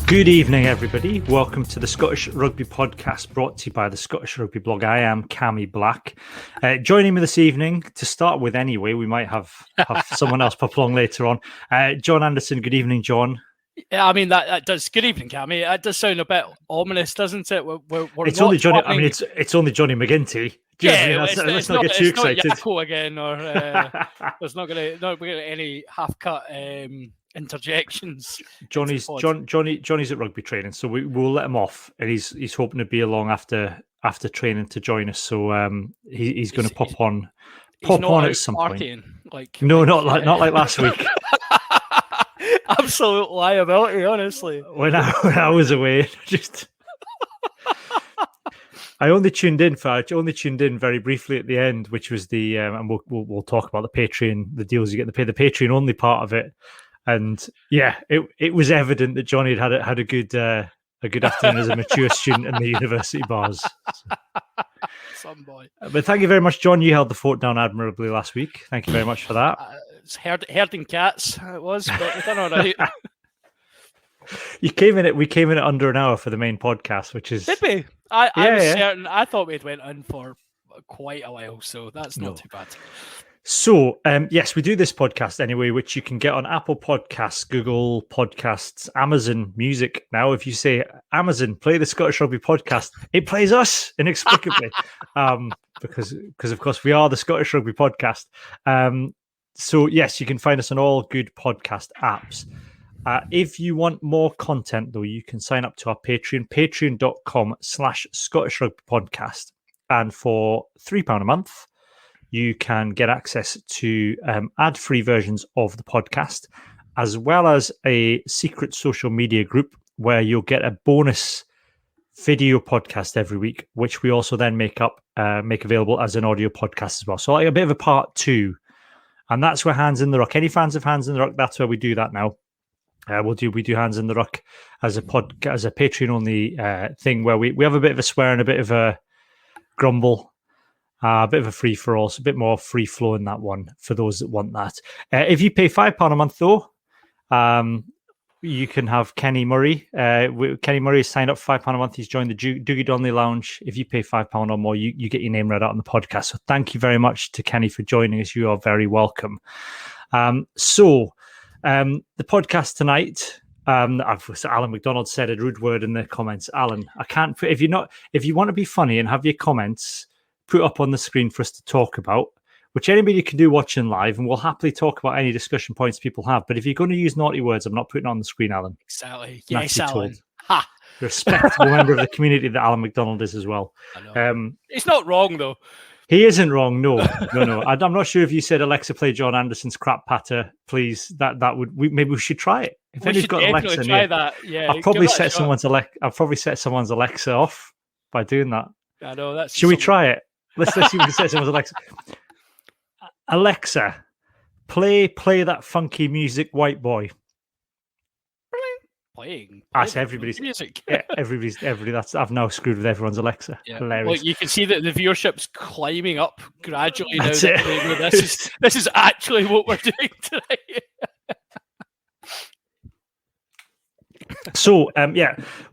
Good evening, everybody. Welcome to the Scottish Rugby Podcast, brought to you by the Scottish Rugby blog. I am Cammy Black. Joining me this evening, to start with anyway, we might have someone else pop along later on. John Anderson, good evening, John. Yeah, I mean, that does. Good evening, Cammy. That does sound a bit ominous, doesn't it? It's only Johnny. I mean, it's only Johnny McGinty. Let's not get too excited. It's not Yakko again, or there's not going to be any half-cut interjections. Johnny's at rugby training, so we'll let him off, and he's hoping to be along after training to join us. So he's going to pop on at some point. Not like last week. Absolute liability, honestly. When I was away, I only tuned in very briefly at the end, which was the and we'll talk about the Patreon, the deals you get to pay, the Patreon only part of it. And yeah, it was evident that Johnny had a good afternoon as a mature student in the university bars. So. Some boy. But thank you very much, John. You held the fort down admirably last week. Thank you very much for that. It's herding cats. It was, but we done all right. We came in at under an hour for the main podcast, which is. Did we? I was certain. I thought we'd went in for quite a while, so that's not too bad. So, yes, we do this podcast anyway, which you can get on Apple Podcasts, Google Podcasts, Amazon Music. Now, if you say, Amazon, play the Scottish Rugby Podcast, it plays us inexplicably. Because, of course, we are the Scottish Rugby Podcast. So, yes, you can find us on all good podcast apps. If you want more content, though, you can sign up to our Patreon, patreon.com/Scottish Rugby Podcast. And for £3 a month, you can get access to ad-free versions of the podcast, as well as a secret social media group where you'll get a bonus video podcast every week, which we also then make available as an audio podcast as well. So like a bit of a part 2. And that's where Hands in the Ruck. Any fans of Hands in the Ruck, that's where we do that now. We do Hands in the Ruck as a Patreon only thing where we have a bit of a swear and a bit of a grumble, a bit of a free for all, so a bit more free flow in that one for those that want that. If you pay £5 a month though, you can have Kenny Murray. Kenny Murray has signed up for £5 a month. He's joined the Dougie Donnelly Lounge. If you pay £5 or more, you get your name read out on the podcast. So thank you very much to Kenny for joining us. You are very welcome. The podcast tonight. Alan McDonald said a rude word in the comments. Alan, I can't put if you want to be funny and have your comments put up on the screen for us to talk about, which anybody can do watching live, and we'll happily talk about any discussion points people have. But if you're going to use naughty words, I'm not putting it on the screen, Alan. Exactly. Yes, Alan. Ha! Respectable member of the community that Alan McDonald is as well. I know. He's not wrong though. He isn't wrong. No. I'm not sure if you said Alexa play John Anderson's crap patter, please. Maybe we should try it. If we should got Alexa, try that. Yeah, I'll probably set someone's Alexa off by doing that. I know that's. Should we try it? Let's see if we can set someone's Alexa. Alexa, play that funky music, White Boy. Playing. That's everybody's music. Yeah, everybody. I've now screwed with everyone's Alexa. Yeah. Hilarious. Well, you can see that the viewership's climbing up gradually now. This is actually what we're doing tonight. So,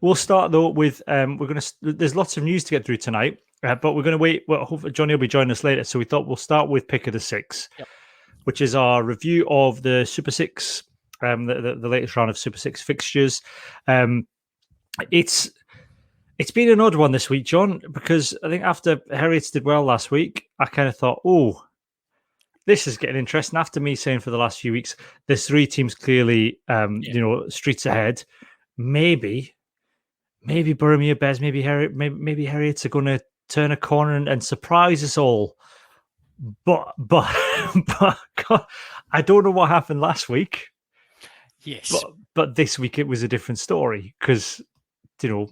we'll start though with there's lots of news to get through tonight, but we're going to wait. Well, hopefully Johnny will be joining us later. So we thought we'll start with Pick of the Six, which is our review of the Super Six. The latest round of Super Six fixtures. It's been an odd one this week, John, because I think after Heriots did well last week, I kind of thought, this is getting interesting. After me saying for the last few weeks, there's 3 teams clearly, streets ahead. Maybe Boroughmuir Bears, maybe Heriots are going to turn a corner and surprise us all. But God, I don't know what happened last week. Yes, but this week it was a different story because they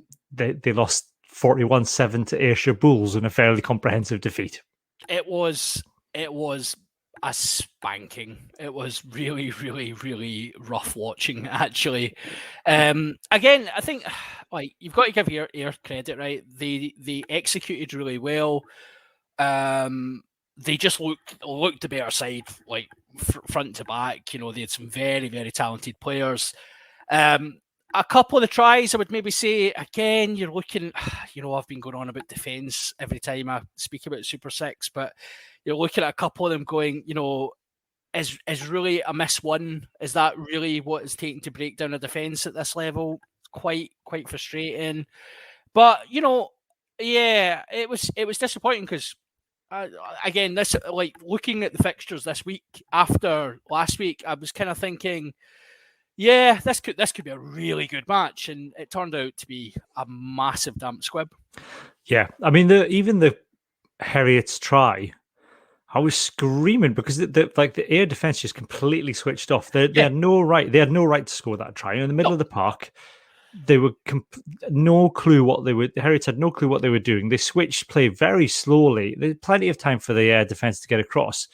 lost 41-7 to Ayrshire Bulls in a fairly comprehensive defeat. It was a spanking. It was really, really, really rough watching. Actually, again, I think you've got to give Ayr credit, right? They executed really well. They just looked the better side, front to back. They had some very, very talented players. a couple of the tries, I would maybe say, again, you're looking, I've been going on about defence every time I speak about Super Six, but you're looking at a couple of them going, is really a miss one? Is that really what it's taking to break down a defence at this level? Quite frustrating. But, it was disappointing because, again, this, like, looking at the fixtures this week after last week, I was kind of thinking, yeah, this could be a really good match, and it turned out to be a massive damp squib. Yeah, I mean, even the Heriots try, I was screaming because the air defense just completely switched off. They had no right. They had no right to score that try in the middle of the park. They were no clue what they were. The Heriots had no clue what they were doing. They switched play very slowly. There's plenty of time for the air defense to get across.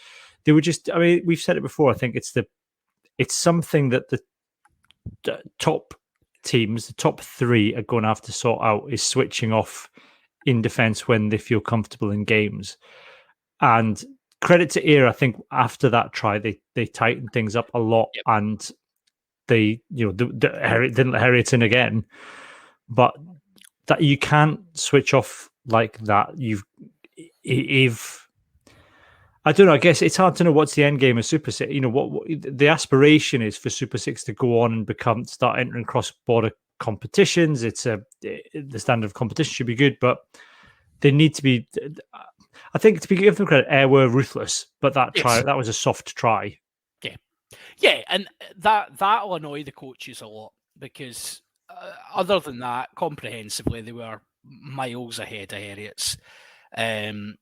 They were just. I mean, we've said it before. I think it's something that the top teams, the top three, are going to have to sort out, is switching off in defense when they feel comfortable in games. And credit to Ayr, I think after that try, they tightened things up a lot, and they didn't let Heriots in again. But that you can't switch off like that. If I don't know. I guess it's hard to know what's the end game of Super Six. What the aspiration is for Super Six to go on and start entering cross-border competitions. The standard of competition should be good, but they need to be. I think, to give them credit, Ayr were ruthless, but that was a soft try. Yeah, and that'll annoy the coaches a lot because other than that, comprehensively, they were miles ahead of Heriots, and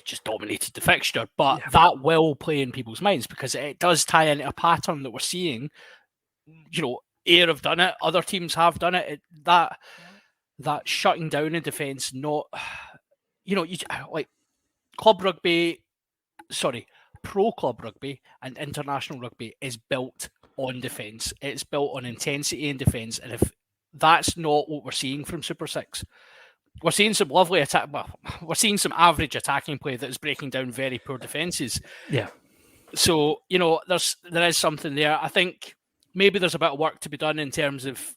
just dominated the fixture. But that will play in people's minds because it does tie into a pattern that we're seeing. Ayr have done it, other teams have done it. That shutting down in defence, not, like club rugby, pro club rugby and international rugby is built on defence. It's built on intensity and defence. And if that's not what we're seeing from Super Six, we're seeing some lovely attack. Well, we're seeing some average attacking play that is breaking down very poor defences. Yeah. So, there is something there. I think maybe there's a bit of work to be done in terms of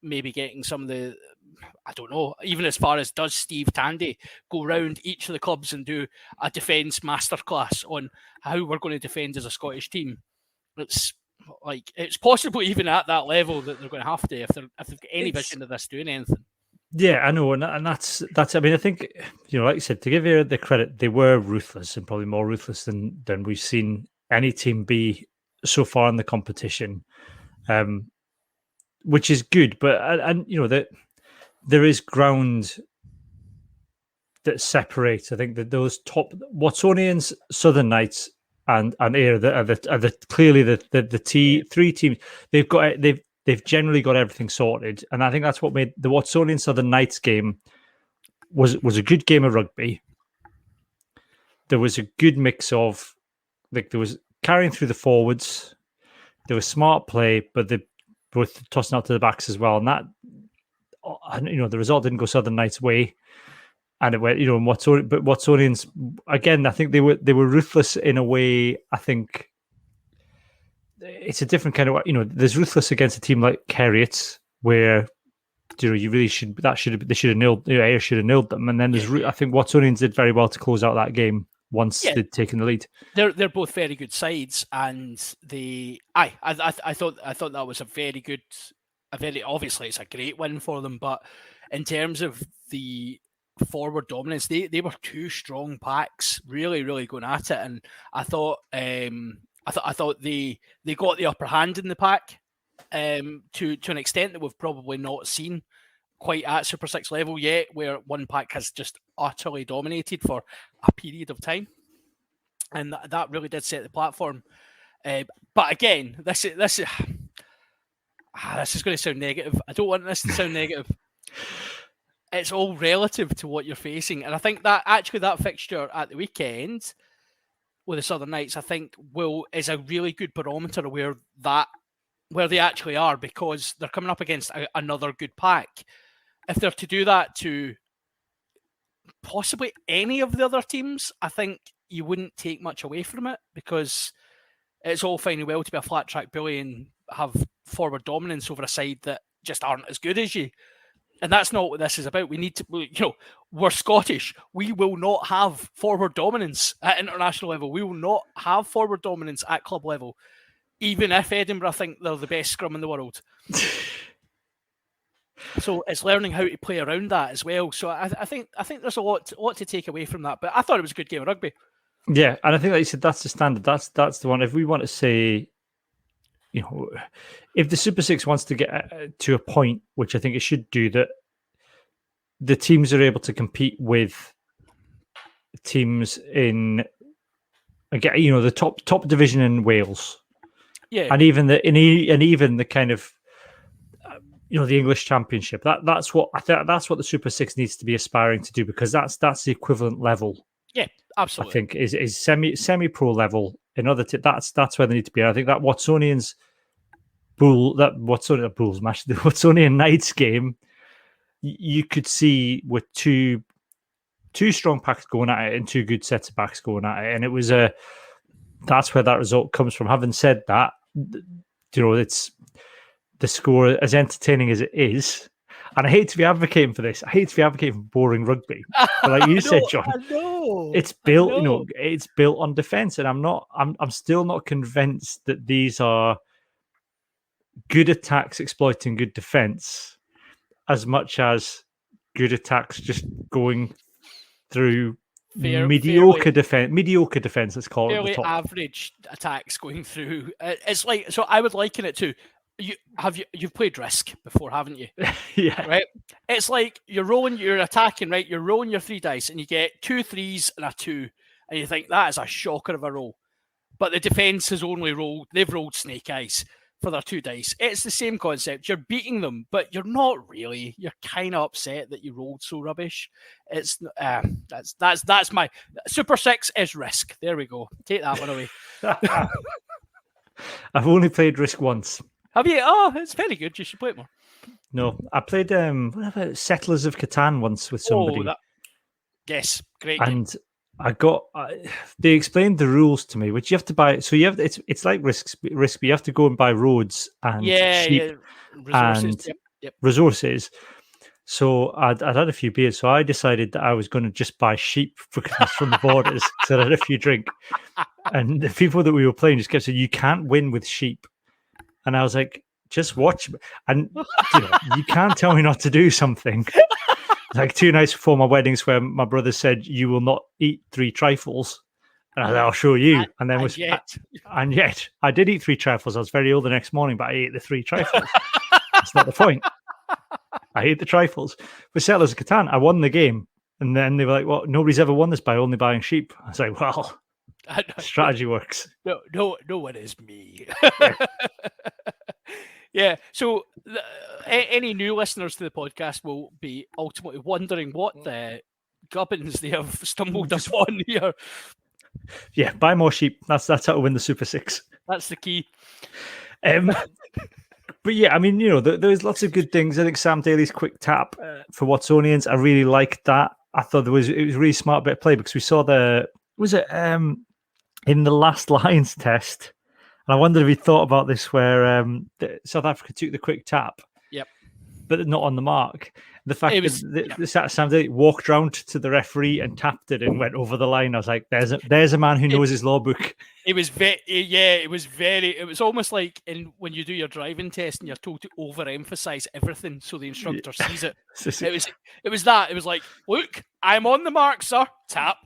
maybe getting some of the, I don't know, even as far as does Steve Tandy go round each of the clubs and do a defence masterclass on how we're going to defend as a Scottish team. It's possible even at that level that they're going to have to if they've got any vision of this doing anything. Yeah, I know, and that's. I mean, I think like you said, to give you the credit, they were ruthless and probably more ruthless than we've seen any team be so far in the competition, which is good. But that there is ground that separates. I think that those top Watsonians, Southern Knights, and Ayr are clearly the three teams. They've generally got everything sorted, and I think that's what made the Watsonian Southern Knights game was a good game of rugby. There was a good mix of there was carrying through the forwards. There was smart play, but they both tossing out to the backs as well, and that the result didn't go Southern Knights' way. And it went, but Watsonians, again, I think they were ruthless in a way. I think it's a different kind of, there's ruthless against a team like Heriots, where you really they should have nilled, Ayr should have nilled them. And then I think Watsonians did very well to close out that game once they'd taken the lead. They're both very good sides, and I thought that was a very obviously it's a great win for them, but in terms of the forward dominance, they were two strong packs, really, really going at it, and I thought they got the upper hand in the pack to an extent that we've probably not seen quite at Super Six level yet, where one pack has just utterly dominated for a period of time, and that really did set the platform. But again, this is going to sound negative. I don't want this to sound negative. It's all relative to what you're facing. And I think that actually that fixture at the weekend with the Southern Knights, I think is a really good barometer of where they actually are, because they're coming up against another good pack. If they're to do that to possibly any of the other teams, I think you wouldn't take much away from it, because it's all fine and well to be a flat track bully have forward dominance over a side that just aren't as good as you. And that's not what this is about. We need to, we're Scottish. We will not have forward dominance at international level. We will not have forward dominance at club level, even if Edinburgh think they're the best scrum in the world. So it's learning how to play around that as well. So I think there's a lot to take away from that. But I thought it was a good game of rugby. Yeah, and I think, like you said, that's the standard. That's the one. If we want to say, if the Super Six wants to get to a point, which I think it should do, that the teams are able to compete with teams in, again, the top division in Wales, and even the kind of, the English Championship. That's what the Super Six needs to be aspiring to do, because that's the equivalent level. Yeah, absolutely. I think is semi pro level in other. That's where they need to be. I think that Watsonian match, the Watsonian Knights game, you could see with two strong packs going at it and two good sets of backs going at it, and it was that's where that result comes from. Having said that, it's the score, as entertaining as it is. And I hate to be advocating for this. I hate to be advocating for boring rugby. But like you said, John, it's built, it's built on defense. And I'm still not convinced that these are good attacks exploiting good defense as much as good attacks just going through mediocre defense, let's call it. Fairly average attacks going through. It's like, so I would liken it to, you've played Risk before, haven't you? Yeah. Right? It's like you're attacking, right? You're rolling your 3 dice and you get 2 3s and a 2, and you think that is a shocker of a roll. But the defense has they've rolled snake eyes for their 2 dice. It's the same concept. You're beating them, but you're not really. You're kind of upset that you rolled so rubbish. It's that's my Super Six is Risk. There we go. Take that one away. I've only played Risk once. Have you? Oh, it's very good. You should play it more. No, I played Settlers of Catan once with somebody. Yes, great. And I got they explained the rules to me, which you have to buy. So it's like Risk, but you have to go and buy roads and sheep resources. And resources. So I'd had a few beers, so I decided that I was going to just buy sheep from the borders because I had a few drink. And the people that we were playing just kept saying, "You can't win with sheep." And I was like, just watch. And you can't tell me not to do something. Like 2 nights before my weddings, where my brother said, "You will not eat 3 trifles." And I said, "I'll show you." And yet I did eat 3 trifles. I was very ill the next morning, but I ate the 3 trifles. That's not the point. I ate the trifles. With Settlers of Catan, I won the game. And then they were like, "Well, nobody's ever won this by only buying sheep." I was like, "Well, strategy works." No one is me. Yeah. So any new listeners to the podcast will be ultimately wondering what the gubbins they have stumbled upon here. Yeah, buy more sheep. That's how to win the Super Six. That's the key. But yeah, I mean, there's lots of good things. I think Sam Daly's quick tap for Watsonians, I really liked that. I thought it was a really smart bit of play, because we saw in the last Lions test, and I wondered if he thought about this, where South Africa took the quick tap, but not on the mark. The fact that Sam Daly walked round to the referee and tapped it and went over the line, I was like, "There's a man who knows his law book." It was almost like when you do your driving test and you're told to overemphasize everything so the instructor sees it. It was that. It was like, "Look, I'm on the mark, sir. Tap."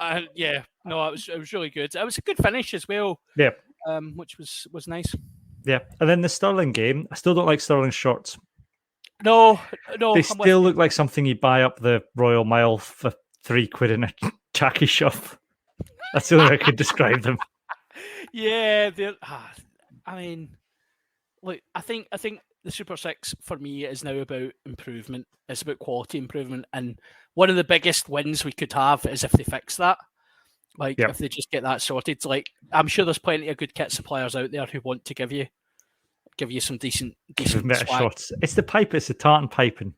And it was really good. It was a good finish as well. Yeah. Which was nice. Yeah. And then the Stirling game, I still don't like Stirling's shorts. No. They still look like something you buy up the Royal Mile for £3 in a tacky shop. That's the only way I could describe them. Yeah, I mean, look, I think the Super Six for me is now about improvement. It's about quality improvement, and one of the biggest wins we could have is if they fix that. If they just get that sorted. Like, I'm sure there's plenty of good kit suppliers out there who want to give you some decent shots. It's the pipe. It's the tartan piping.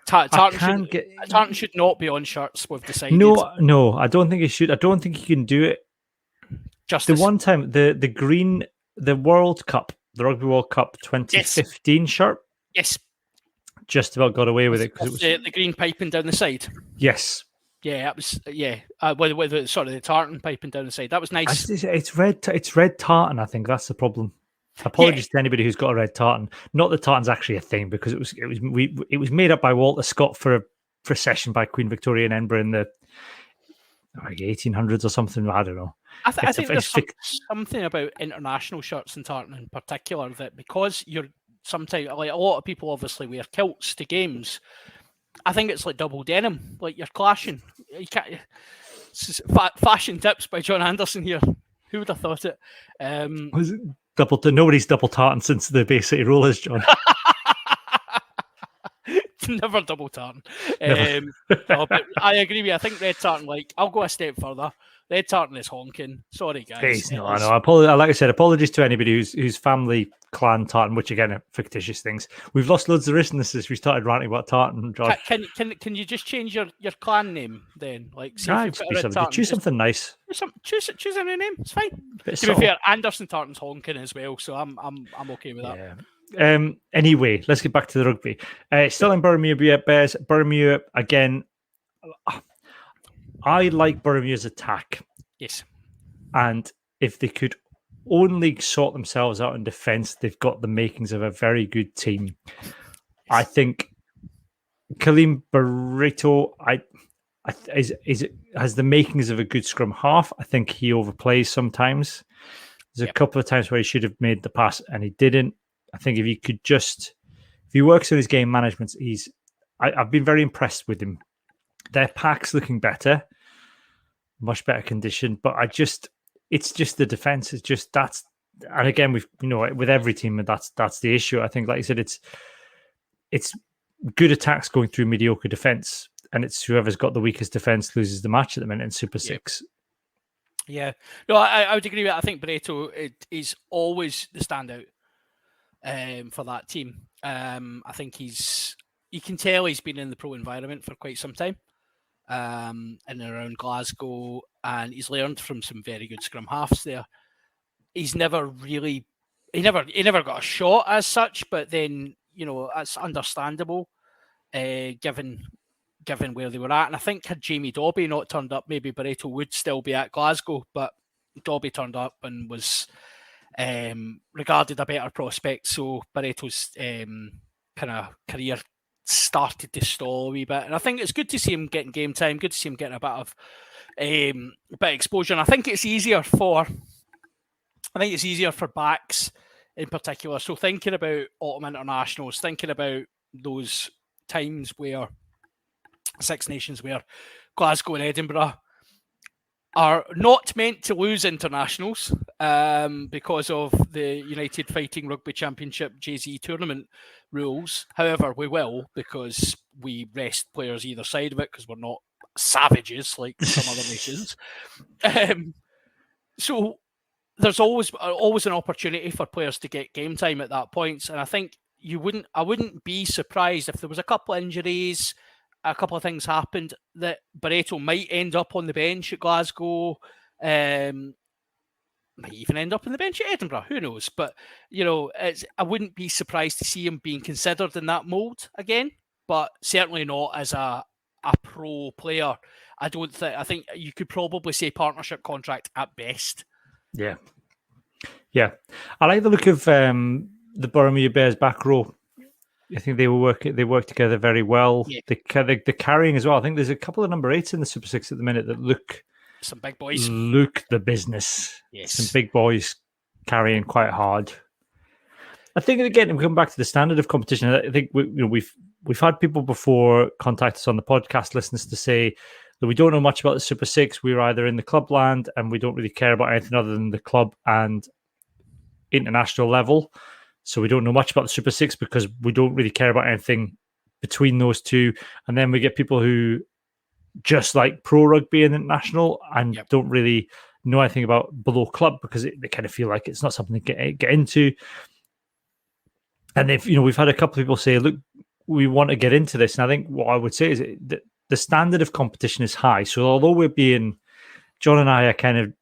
Tartan should not be on shirts. We've decided. No, I don't think it should. I don't think you can do it. Justice. The one time the World Cup the Rugby World Cup 2015 shirt. Yes. Just about got away with it because it was the green piping down the side. Yes. Yeah, that was with the tartan piping down the side. That was nice. It's red tartan. I think that's the problem. Apologies to anybody who's got a red tartan. Not that tartan's actually a thing, because it was made up by Walter Scott for a procession by Queen Victoria in Edinburgh in the 1800s or something. I don't know. I think there's something about international shirts and tartan in particular that, because you're sometimes, like, a lot of people obviously wear kilts to games. I think it's like double denim, like you're clashing. You can't. Fashion tips by John Anderson here. Who would have thought it? Was it nobody's double tartan since the Bay City Rollers, John? Never double tartan. No, but I agree with you. I think red tartan, like, I'll go a step further. Red tartan is honking. Sorry, guys. No, I know. Like I said, apologies to anybody whose family clan tartan, which again are fictitious things. We've lost loads of listeners since we started ranting about tartan, John. Can you just change your clan name then? Like, choose something nice. Choose a new name. It's fine. To be fair, Anderson tartan's honking as well, so I'm okay with that. Yeah. Anyway, let's get back to the rugby. Still in Bermuda Bears. Bermuda again. I like Bermuda's attack. Yes. And if they could only sort themselves out in defence, they've got the makings of a very good team. Yes. I think Kaleem Barreto has the makings of a good scrum half. I think he overplays sometimes. There's a couple of times where he should have made the pass and he didn't. I think if he works on his game management, I've been very impressed with him. Their pack's looking better, much better condition, but it's just the defense. It's just and again, with every team, that's the issue. I think, like you said, it's good attacks going through mediocre defense, and it's whoever's got the weakest defense loses the match at the minute in Super Six. Yeah, no, I would agree with that. I think Barreto is always the standout for that team. I think you can tell he's been in the pro environment for quite some time. In and around Glasgow, and he's learned from some very good scrum halves there. He's never really, he never got a shot as such, but then, that's understandable, given where they were at. And I think had Jamie Dobby not turned up, maybe Barreto would still be at Glasgow, but Dobby turned up and was regarded a better prospect. So Barreto's kind of career started to stall a wee bit, and I think it's good to see him getting game time, good to see him getting a bit of exposure. And I think it's easier for backs in particular. So thinking about autumn internationals, thinking about those times where Six Nations, where Glasgow and Edinburgh are not meant to lose internationals because of the United Fighting Rugby Championship JZ tournament rules. However, we will, because we rest players either side of it, because we're not savages like some other nations. So there's always an opportunity for players to get game time at that point. And I think I wouldn't be surprised if there was a couple of injuries, a couple of things happened, that Barreto might end up on the bench at Glasgow, might even end up on the bench at Edinburgh, who knows? But, I wouldn't be surprised to see him being considered in that mould again, but certainly not as a pro player. I think you could probably say partnership contract at best. Yeah. I like the look of the Bermuda Bears back row. I think they work together very well. Yeah. The carrying as well. I think there's a couple of number 8s in the Super 6 at the minute that look some big boys. Look the business. Yes. Some big boys carrying quite hard. I think again, we come back to the standard of competition. I think we've had people before contact us on the podcast, listeners, to say that we don't know much about the Super 6. We're either in the club land and we don't really care about anything other than the club and international level. So we don't know much about the Super 6 because we don't really care about anything between those two. And then we get people who just like pro rugby and international and don't really know anything about below club because they kind of feel like it's not something to get into. And if we've had a couple of people say, look, we want to get into this. And I think what I would say is that the standard of competition is high. So although John and I are kind of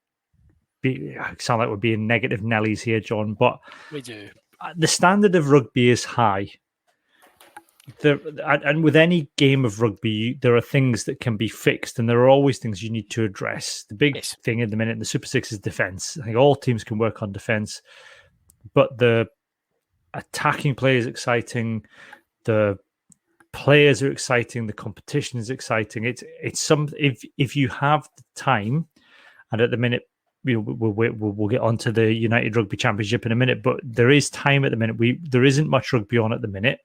sound like we're being negative Nellies here, John, but we do. the standard of rugby is high. And with any game of rugby, there are things that can be fixed, and there are always things you need to address. The big thing at the minute in the Super Six is defense. I think all teams can work on defense, but the attacking play is exciting. The players are exciting. The competition is exciting. It's some if you have the time, and at the minute, we'll get onto the United Rugby Championship in a minute, but there is time at the minute. There isn't much rugby on at the minute.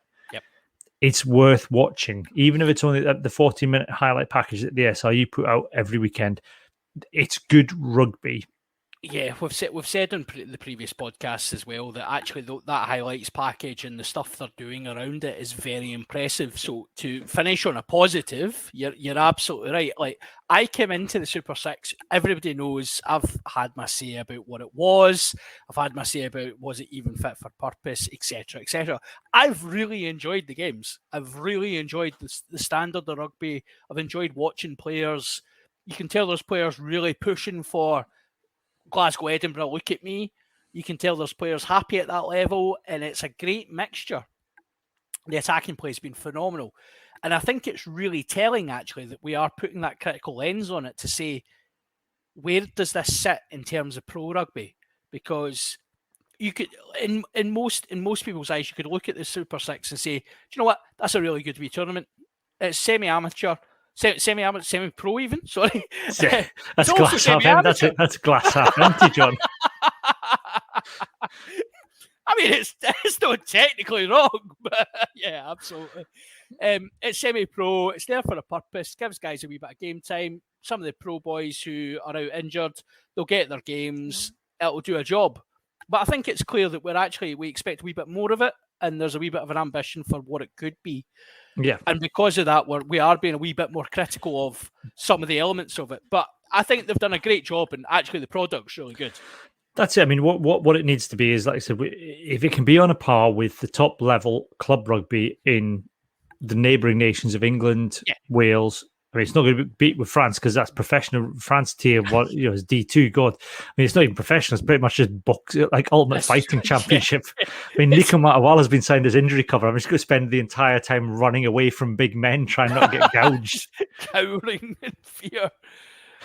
It's worth watching, even if it's only the 40-minute highlight package that the SRU put out every weekend. It's good rugby. Yeah, we've said on the previous podcasts as well that actually that highlights package and the stuff they're doing around it is very impressive. So to finish on a positive, you're absolutely right. Like, I came into the Super Six, everybody knows I've had my say about what it was. I've had my say about was it even fit for purpose, etc., etc. I've really enjoyed the games. I've really enjoyed the standard of rugby. I've enjoyed watching players. You can tell there's players really pushing for Glasgow, Edinburgh, look at me. You can tell there's players happy at that level, and it's a great mixture. The attacking play has been phenomenal. And I think it's really telling, actually, that we are putting that critical lens on it to say, where does this sit in terms of pro rugby? Because you could, in most people's eyes, you could look at the Super Six and say, do you know what? That's a really good wee tournament. It's semi-amateur. Semi-pro even. Sorry, that's glass half empty. That's glass half empty, John. I mean, it's not technically wrong, but yeah, absolutely. It's semi-pro. It's there for a purpose. Gives guys a wee bit of game time. Some of the pro boys who are out injured, they'll get their games. It'll do a job. But I think it's clear that we expect a wee bit more of it, and there's a wee bit of an ambition for what it could be. Yeah, and because of that, we are being a wee bit more critical of some of the elements of it. But I think they've done a great job, and actually the product's really good. That's it. I mean, what it needs to be is, like I said, if it can be on a par with the top level club rugby in the neighbouring nations of England, Wales. I mean, it's not going to be beat with France because that's professional. France tier what is D2. God, I mean, it's not even professional. It's pretty much just like Ultimate Fighting Championship. I mean, Nico Matawala has been signed as injury cover. I'm just going to spend the entire time running away from big men, trying not to get gouged, cowering in fear.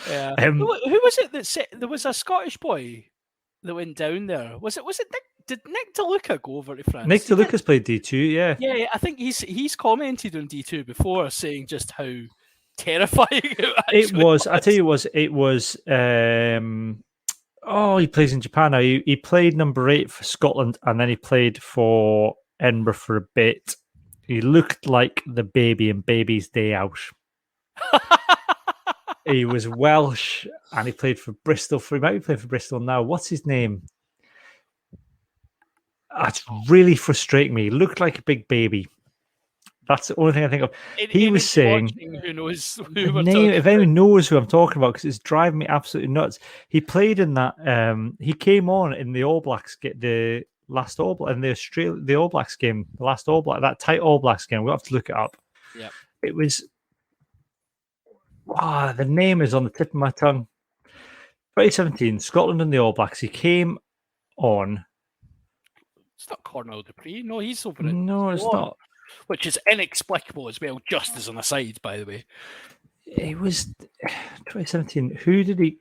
Yeah. Who was it that said there was a Scottish boy that went down there? Was it Nick? Did Nick DeLuca go over to France? Nick DeLuca's played D2. Yeah. Yeah, I think he's commented on D2 before, saying just how terrifying it was. I tell you, it was. He plays in Japan now. He played number 8 for Scotland, and then he played for Edinburgh for a bit. He looked like the baby in Baby's Day Out. He was Welsh, and he played for Bristol. He might be playing for Bristol now. What's his name? That's really frustrating me. He looked like a big baby. That's the only thing I think of. He was saying, who knows if anyone knows who I'm talking about, because it's driving me absolutely nuts. He played in that. He came on in the All Blacks, the last All Black, in the All Blacks game, the last All Black, that tight All Blacks game. We'll have to look it up. Yeah, it was. The name is on the tip of my tongue. 2017, Scotland and the All Blacks. He came on. It's not Cornell Dupree. No, he's over it. No, it's not. Which is inexplicable as well, just as an aside, by the way. It was 2017. Who did he...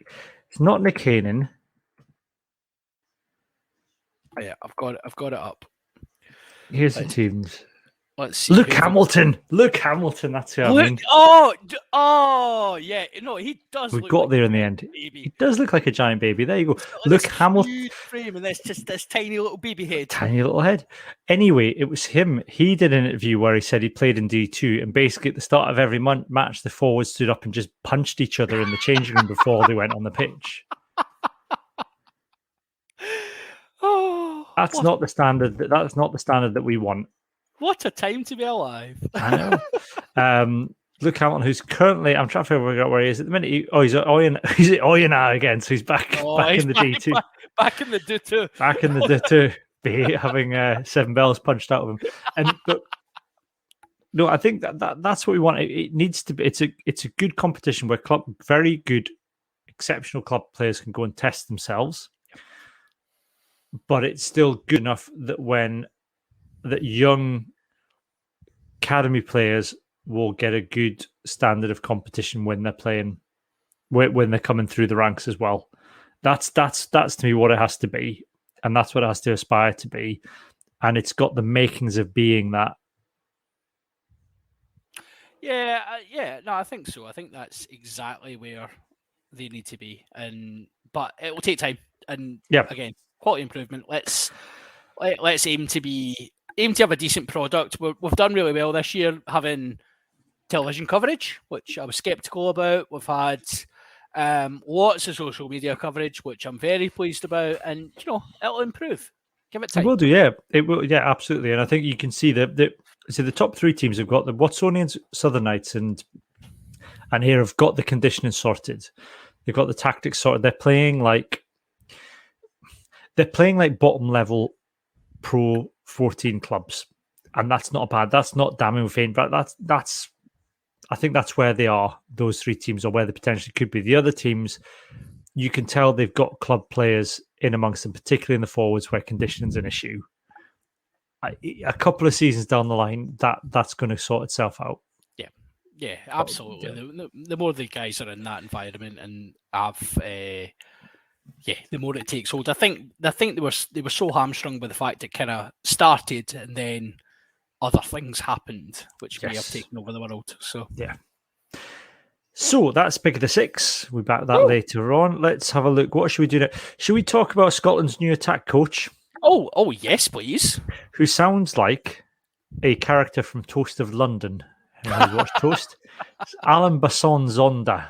It's not Nick Hainan. Yeah, I've got it up. Here's the teams. Let's see. Luke Hamilton. That's who I mean. Oh, yeah. No, he does. We got there in the end. Baby. He does look like a giant baby. There you go. Luke Hamilton. Huge frame, and that's just this tiny little baby head. Tiny little head. Anyway, it was him. He did an interview where he said he played in D2, and basically at the start of every match, the forwards stood up and just punched each other in the changing room before they went on the pitch. That's not the standard. That's not the standard that we want. What a time to be alive. I know. Luke Hamilton, who's currently, I'm trying to figure out where he is at the minute. He's at Oyonnax again, so he's back in the D2. Back in the D2. Back in the D2, having 7 bells punched out of him. But no, I think that's what we want. It needs to be. It's a good competition where very good, exceptional club players can go and test themselves. but it's still good enough that young academy players will get a good standard of competition when they're playing, when they're coming through the ranks as well. That's to me what it has to be, and that's what it has to aspire to be, and it's got the makings of being that. Yeah, no, I think so. I think that's exactly where they need to be, but it will take time. And again, quality improvement. Let's aim to have a decent product. We've done really well this year, having television coverage, which I was skeptical about. We've had lots of social media coverage, which I'm very pleased about, and it'll improve. Give it time. It will do, yeah. It will, yeah, absolutely. And I think you can see that the top three teams have got the Watsonians, Southern Knights, and here have got the conditioning sorted. They've got the tactics sorted. They're playing like bottom level Pro 14 clubs, and that's not bad. That's not damning with faint, but that's. I think that's where they are. Those three teams are where they potentially could be. The other teams, you can tell they've got club players in amongst them, particularly in the forwards where conditioning's an issue. A couple of seasons down the line, that's going to sort itself out. Yeah, absolutely. Yeah. The more the guys are in that environment and have, the more it takes hold. I think they were so hamstrung by the fact it kind of started and then other things happened, which may have taken over the world. So yeah. So that's pick of the six. We'll be back that later on. Let's have a look. What should we do now? Should we talk about Scotland's new attack coach? Oh yes, please. Who sounds like a character from Toast of London. Who's watched Toast? It's Alan Basson-Zonda.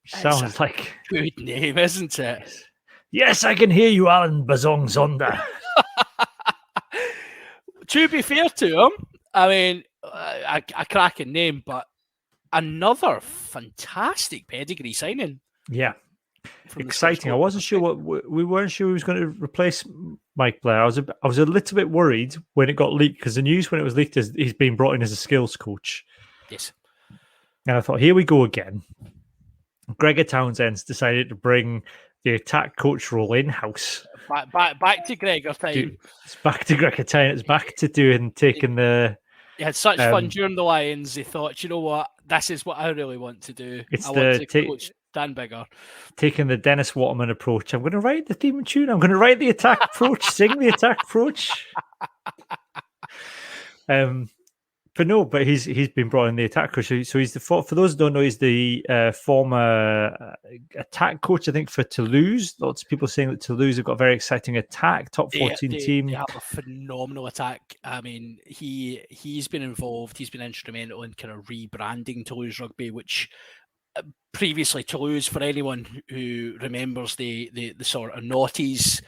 Sounds like good name, isn't it? Yes, I can hear you, Alan Basson-Zonda. To be fair to him, I mean, a cracking name, but another fantastic pedigree signing. Yeah, exciting. I wasn't sure we weren't sure he was going to replace Mike Blair. I was a little bit worried when it got leaked, because the news when it was leaked is he's been brought in as a skills coach. Yes, and I thought, here we go again. Gregor Townsend's decided to bring the attack coach role in house. Back to Gregor time. It's back to Gregor time. It's back to taking the. He had such fun during the Lions. He thought, you know what, this is what I really want to do. It's I want to coach Dan Biggar. Taking the Dennis Waterman approach. I'm going to write the theme tune. I'm going to write the attack approach. Sing the attack approach. But he's been brought in the attack coach. So he's for those who don't know, he's the former attack coach, I think, for Toulouse. Lots of people saying that Toulouse have got a very exciting attack, top 14 team. They have a phenomenal attack. I mean, he's been involved. He's been instrumental in kind of rebranding Toulouse Rugby, which previously Toulouse, for anyone who remembers the sort of noughties,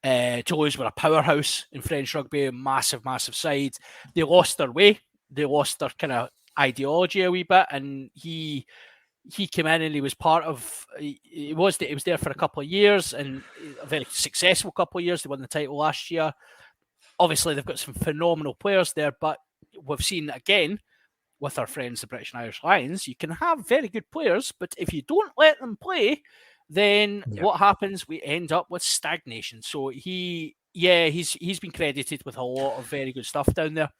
Toulouse were a powerhouse in French rugby, a massive side. They lost their way. They lost their kind of ideology a wee bit, and he came in and he was part of. He was there for a couple of years, and a very successful couple of years. They won the title last year. Obviously, they've got some phenomenal players there, but we've seen again with our friends, the British and Irish Lions, you can have very good players, but if you don't let them play, then what happens? We end up with stagnation. So he's been credited with a lot of very good stuff down there.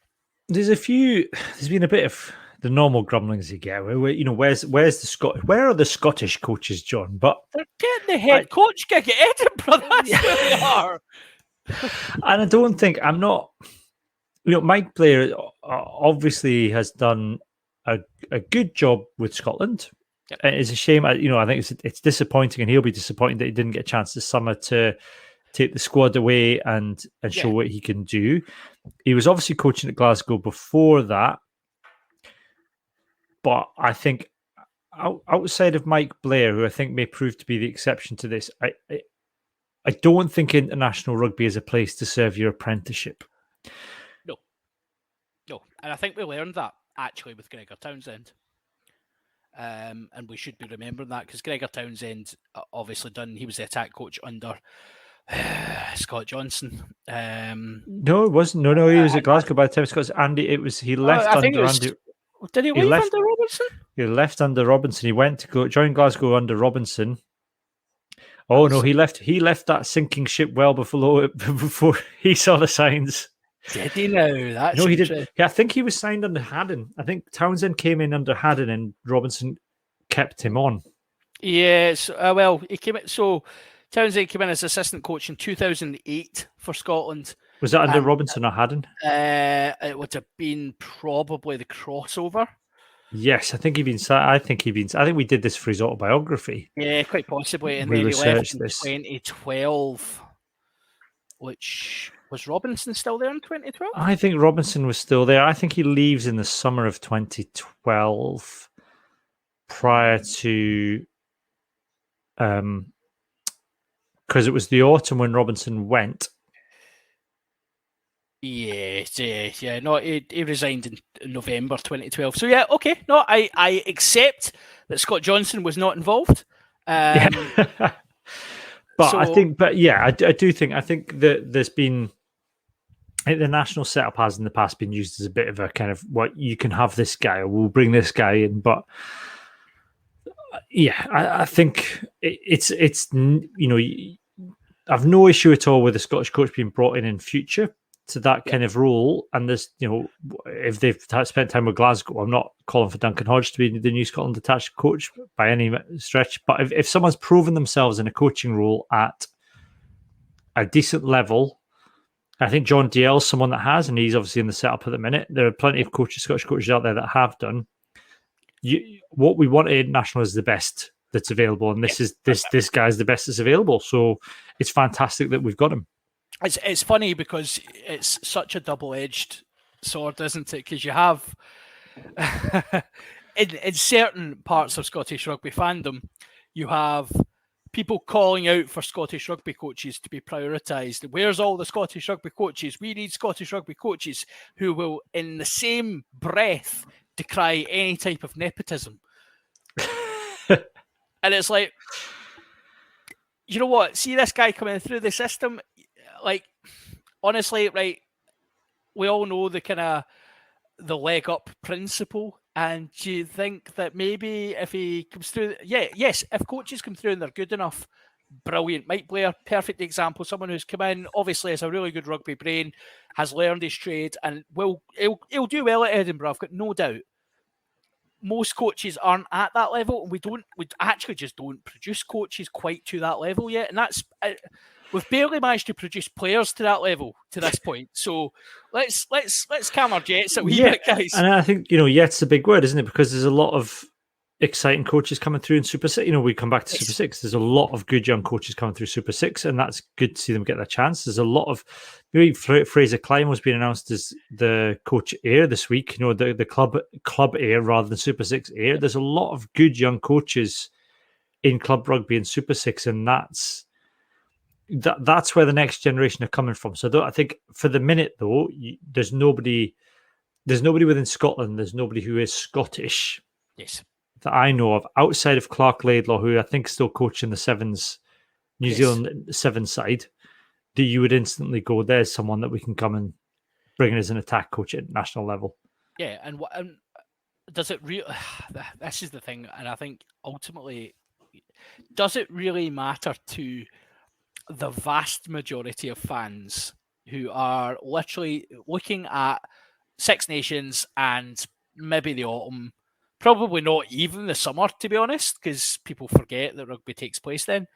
There's been a bit of the normal grumblings you get. Where where's where are the Scottish coaches, John? But they're getting the head coach gig at Edinburgh. That's where they are. And I don't think Mike Blair obviously has done a good job with Scotland. Yep. It's a shame. I think it's disappointing, and he'll be disappointed that he didn't get a chance this summer to take the squad away and show what he can do. He was obviously coaching at Glasgow before that, but I think outside of Mike Blair, who I think may prove to be the exception to this, I don't think international rugby is a place to serve your apprenticeship. No, and I think we learned that actually with Gregor Townsend. And we should be remembering that, because Gregor Townsend obviously he was the attack coach under Scott Johnson. No, it wasn't. No, he was at Glasgow by the time Scott's Andy. He left under Andy. Did he leave under Robinson? He left under Robinson. He went to join Glasgow under Robinson. Oh no, he left that sinking ship well before he saw the signs. Did he now? That's No, he did. Yeah, I think he was signed under Haddon. I think Townsend came in under Haddon, and Robinson kept him on. Yes, well, he came in. So Townsend came in as assistant coach in 2008 for Scotland. Was that under Robinson or Haddon? It would have been probably the crossover. Yes, I think I think we did this for his autobiography. Yeah, quite possibly. And we then he left in this. 2012, which was Robinson still there in 2012? I think Robinson was still there. I think he leaves in the summer of 2012 prior to because it was the autumn when Robinson went. Yeah. No, he resigned in November 2012. So yeah, okay. No, I accept that Scott Johnson was not involved. But I think that there's been the national setup has in the past been used as a bit of a kind of what you can have this guy or we'll bring this guy in, but yeah, I think it's I've no issue at all with the Scottish coach being brought in future to that kind of role. And there's, if they've spent time with Glasgow, I'm not calling for Duncan Hodge to be the new Scotland detached coach by any stretch. But if someone's proven themselves in a coaching role at a decent level, I think John DL's someone that has, and he's obviously in the setup at the minute. There are plenty of Scottish coaches out there that have done. What we want at international is the best that's available, and this guy's the best that's available. So it's fantastic that we've got him. It's funny because it's such a double-edged sword, isn't it? Because you have in certain parts of Scottish rugby fandom, you have people calling out for Scottish rugby coaches to be prioritised. Where's all the Scottish rugby coaches? We need Scottish rugby coaches who will, in the same breath, decry any type of nepotism. And it's like, you know what? See this guy coming through the system? Like, honestly, right, we all know the kind of the leg up principle. And do you think that maybe if he comes through, if coaches come through and they're good enough, brilliant. Mike Blair, perfect example. Someone who's come in, obviously has a really good rugby brain, has learned his trade, and he'll do well at Edinburgh. I've got no doubt. Most coaches aren't at that level, and we actually just don't produce coaches quite to that level yet. And that's we've barely managed to produce players to that level to this point. So let's calm our jets a wee bit, guys. And I think yet's a big word, isn't it? Because there's a lot of exciting coaches coming through in Super 6. We come back to Super 6. There's a lot of good young coaches coming through Super 6, and that's good to see them get their chance. There's a lot of Fraser Clyne was being announced as the coach heir this week. The club heir rather than Super 6 heir. There's a lot of good young coaches in club rugby and Super 6, and that's where the next generation are coming from. So I think for the minute though, there's nobody within Scotland. There's nobody who is Scottish. Yes. That I know of outside of Clark Laidlaw, who I think still coaching the Sevens, New Zealand Sevens side, that you would instantly go, there's someone that we can come and bring in as an attack coach at national level. Yeah, and does it really? This is the thing, and I think ultimately, does it really matter to the vast majority of fans who are literally looking at Six Nations and maybe the autumn? Probably not even the summer, to be honest, because people forget that rugby takes place then.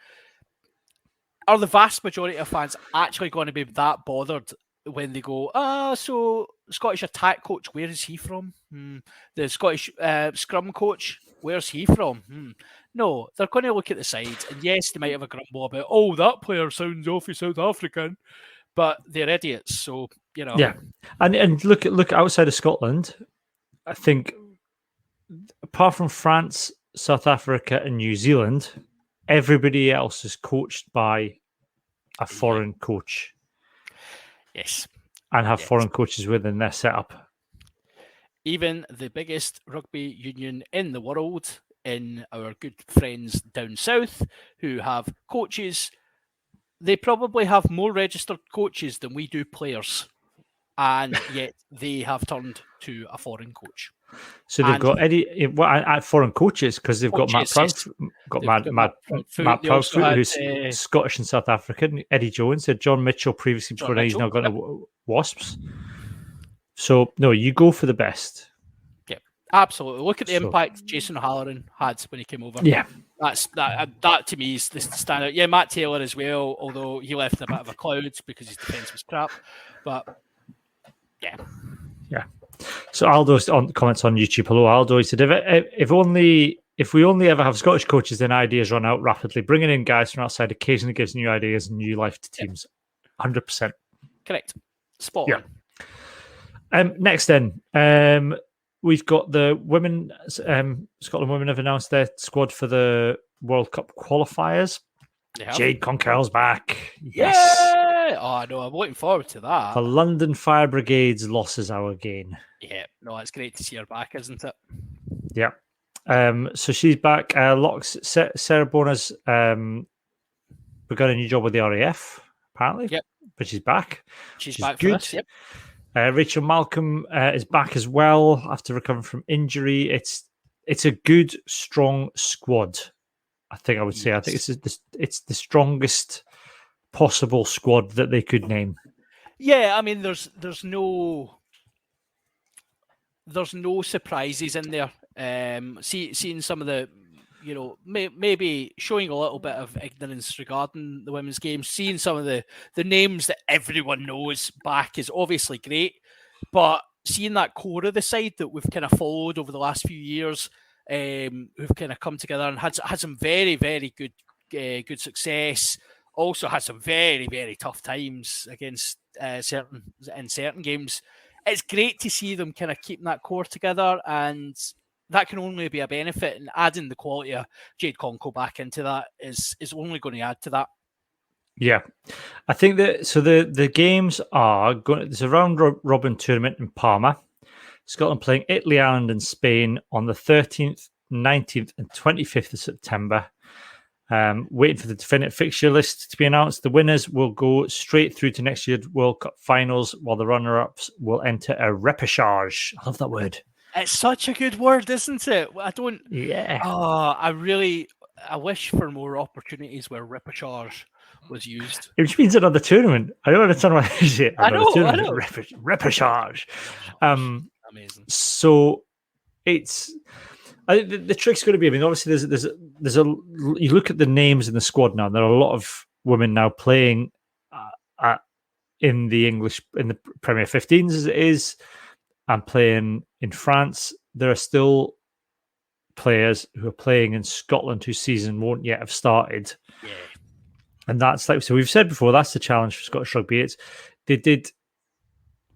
Are the vast majority of fans actually going to be that bothered when they go, so Scottish attack coach, where is he from? The Scottish scrum coach, where's he from? No, they're going to look at the sides, and yes, they might have a grumble about, that player sounds awfully South African, but they're idiots, so, Yeah, and look outside of Scotland, I think, apart from France, South Africa, and New Zealand, everybody else is coached by a foreign coach. Yes. And have foreign coaches within their setup. Even the biggest rugby union in the world, in our good friends down south, who have coaches, they probably have more registered coaches than we do players. And yet they have turned to a foreign coach. So they've got Eddie, foreign coaches, because they've got Matt Proud, Matt Proudfoot, who's Scottish and South African. Eddie Jones, John Mitchell previously before, he's now gone to Wasps. So no, you go for the best. Yeah, absolutely. Look at the impact Jason O'Halloran had when he came over. Yeah, that to me is the standout. Yeah, Matt Taylor as well, although he left in a bit of a cloud because his defence was crap. But yeah. So Aldo's comments on YouTube. Hello, Aldo. He said, if we only ever have Scottish coaches, then ideas run out rapidly. Bringing in guys from outside occasionally gives new ideas and new life to teams. 100%. Correct. Spot on. Next then, we've got the women. Scotland women have announced their squad for the World Cup qualifiers. Jade Conkel's back. Yes. Yeah! Oh, no, I'm looking forward to that. The London Fire Brigade's losses our gain. Yeah, no, it's great to see her back, isn't it? Yeah. So she's back. Sarah Bona's begun a new job with the RAF, apparently. Yep. But she's back. She's back good. For this, yep. Rachel Malcolm is back as well after recovering from injury. It's a good, strong squad. I think I would say. I think it's the strongest possible squad that they could name. Yeah, I mean, there's no surprises in there. Seeing some of the, maybe showing a little bit of ignorance regarding the women's game, seeing some of the names that everyone knows back is obviously great, but seeing that core of the side that we've kind of followed over the last few years, who've kind of come together and had some very, very good success. Also had some very, very tough times against certain games. It's great to see them kind of keeping that core together, and that can only be a benefit. And adding the quality of Jade Conco back into that is only going to add to that. Yeah, I think that the games are going. There's a round robin tournament in Parma. Scotland playing Italy, Ireland, and Spain on the 13th, 19th, and 25th of September. Waiting for the definitive fixture list to be announced. The winners will go straight through to next year's World Cup finals, while the runner-ups will enter a repechage. I love that word. It's such a good word, isn't it? Yeah. Oh, I wish for more opportunities where repechage was used. It means another tournament. I don't understand why they say it. I know. Repechage. Amazing. So it's. I think the trick's going to be. I mean, obviously, there's a. You look at the names in the squad now. There are a lot of women now playing in the Premier 15s as it is, and playing in France. There are still players who are playing in Scotland whose season won't yet have started. Yeah. And that's like, so we've said before, that's the challenge for Scottish Rugby. They did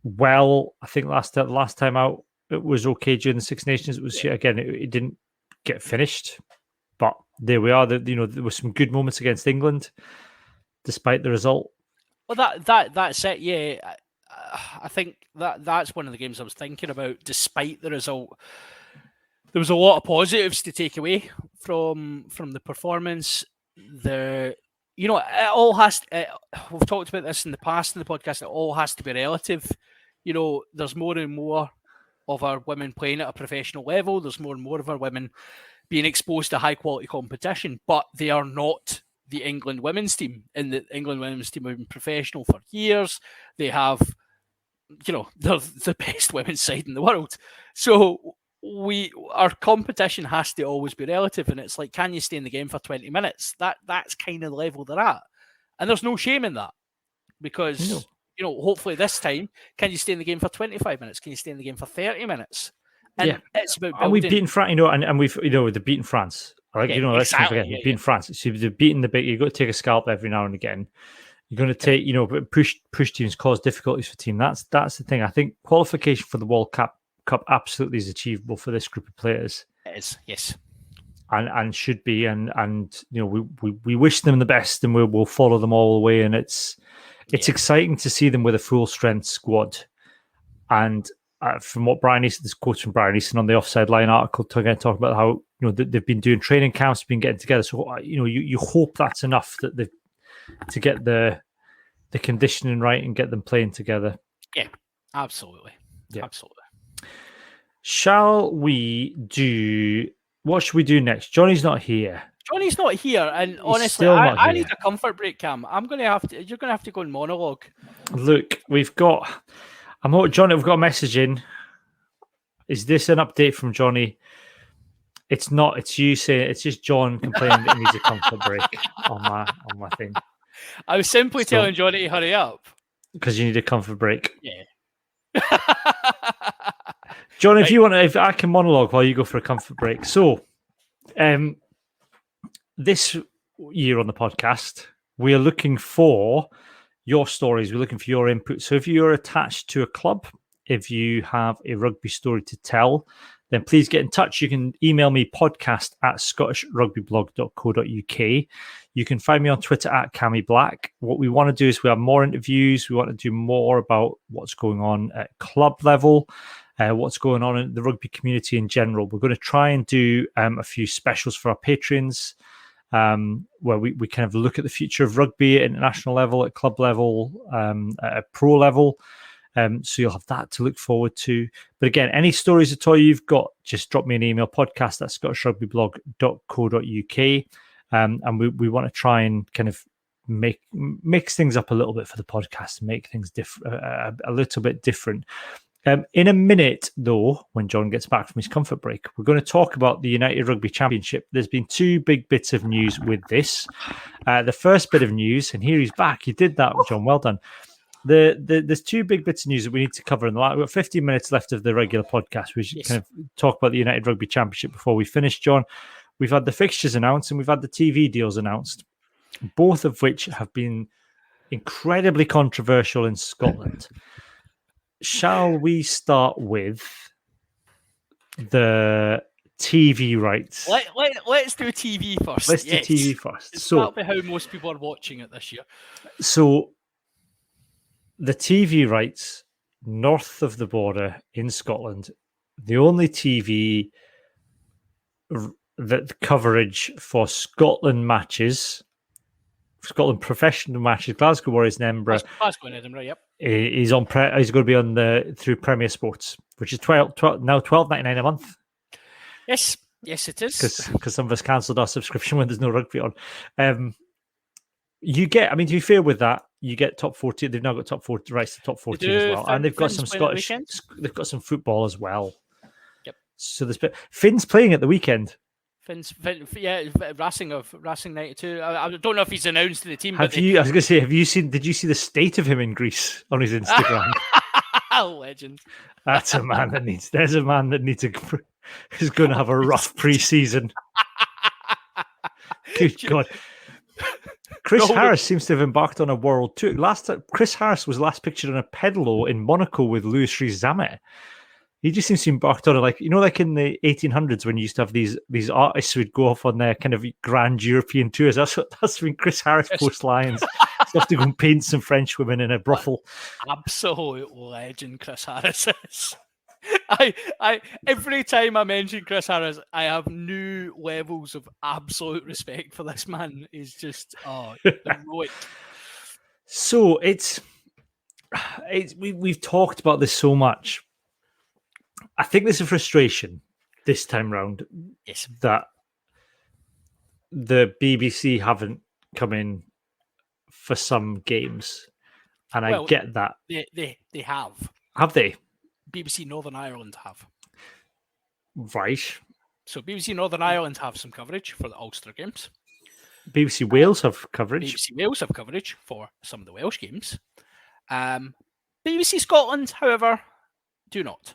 well, I think last time out, it was okay during the Six Nations. It was, again, it didn't get finished, but there we are. There were some good moments against England, despite the result. Well, that's it. Yeah, I think that's one of the games I was thinking about. Despite the result, there was a lot of positives to take away from the performance. It all has to, we've talked about this in the past in the podcast, it all has to be relative. There's more and more of our women playing at a professional level. There's more and more of our women being exposed to high quality competition, but they are not the England women's team. And the England women's team have been professional for years. They have, they're the best women's side in the world. So our competition has to always be relative, and it's like, can you stay in the game for 20 minutes? That's kind of the level they're at, and there's no shame in that, because hopefully this time, can you stay in the game for 25 minutes? Can you stay in the game for 30 minutes? And it's about building. And we've beaten France, and we've they've beaten France. Let's not forget, we've beaten France. So they've beaten the big. You've got to take a scalp every now and again. You're going to take, push teams, cause difficulties for team. That's the thing. I think qualification for the World Cup absolutely is achievable for this group of players. It is, yes, and should be, and we wish them the best, and we'll follow them all the way. And it's exciting to see them with a full strength squad. And from what Brian Easton, this quote from Brian Easton on the Offside Line article, talking about how they've been doing training camps, been getting together. So you hope that's enough that to get the conditioning right and get them playing together. Yeah, absolutely, absolutely. Shall we do? What should we do next? Johnny's not here. Johnny's not here, and honestly, still not I here. need a comfort break, Cam. You're gonna have to go in monologue. Look, we've got. Johnny. We've got a message in. Is this an update from Johnny? It's not. It's you saying. It's just John complaining that he needs a comfort break on my thing. I was simply telling Johnny to hurry up because you need a comfort break. Yeah. John, if I can monologue while you go for a comfort break. So, this year on the podcast, we are looking for your stories. We're looking for your input. So if you're attached to a club, if you have a rugby story to tell, then please get in touch. You can email me podcast@scottishrugbyblog.co.uk. You can find me on Twitter @Cammy Black. What we want to do is we have more interviews. We want to do more about what's going on at club level, what's going on in the rugby community in general. We're going to try and do a few specials for our patrons, where we kind of look at the future of rugby at international level, at club level, at a pro level. So you'll have that to look forward to. But again, any stories at all you've got, just drop me an email, podcast@scottishrugbyblog.co.uk. And we want to try and kind of mix things up a little bit for the podcast and make things a little bit different. In a minute, though, when John gets back from his comfort break, we're going to talk about the United Rugby Championship. There's been two big bits of news with this. The first bit of news, and here he's back. You did that, John. Well done. There's two big bits of news that we need to cover. We've got 15 minutes left of the regular podcast. We should kind of talk about the United Rugby Championship before we finish, John. We've had the fixtures announced and we've had the TV deals announced, both of which have been incredibly controversial in Scotland. Shall we start with the TV rights? Let's do TV first. Let's do TV first. That'll be how most people are watching it this year. So the TV rights north of the border in Scotland, the only TV that coverage for Scotland matches, Scotland professional matches, Glasgow Warriors and Edinburgh. Glasgow and Edinburgh, yep. Is going to be on through Premier Sports, which is $12.99 a month. Yes, it is. Because some of us cancelled our subscription when there's no rugby on. You get, to be fair with that, you get top 40. They've now got top 40 rights to top 14 as well, and they've got some Scottish. They've got some football as well. Yep. So there's Finn's playing at the weekend. Racing 92. I don't know if he's announced to the team. I was going to say, did you see the state of him in Greece on his Instagram? Legend. There's a man that needs is going to have a rough pre-season. Good God. Chris Harris seems to have embarked on a world tour. Chris Harris was last pictured on a pedalo in Monaco with Louis Rizamet. He just seems to have embarked on like in the 1800s when you used to have these artists who would go off on their kind of grand European tours. That's when Chris Harris post Lions. So have to go and paint some French women in a brothel. Absolute legend, Chris Harris is. I every time I mention Chris Harris, I have new levels of absolute respect for this man. He's just heroic. So we've talked about this so much. I think there's a frustration this time round. Yes, that the BBC haven't come in for some games, and I get that they have. Have they? BBC Northern Ireland have. Right. So BBC Northern Ireland have some coverage for the Ulster games. BBC Wales have coverage. BBC Wales have coverage for some of the Welsh games. BBC Scotland, however, do not.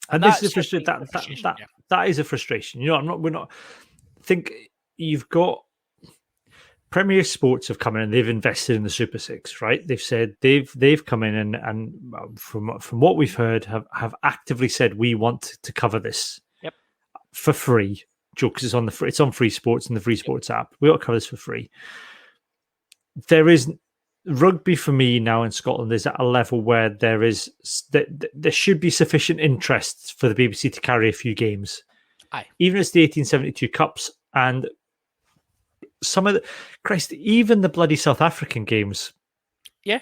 And this is that is a frustration. We're not. I think you've got Premier Sports have come in and they've invested in the Super Six, right? They've said they've come in and from what we've heard have actively said we want to cover this for free. Jokes is it's on Free Sports and the Free Sports app. We ought to cover this for free. There is rugby for me now in Scotland is at a level where there should be sufficient interest for the BBC to carry a few games. Aye. Even as the 1872 Cups and some of even the bloody South African games. Yeah.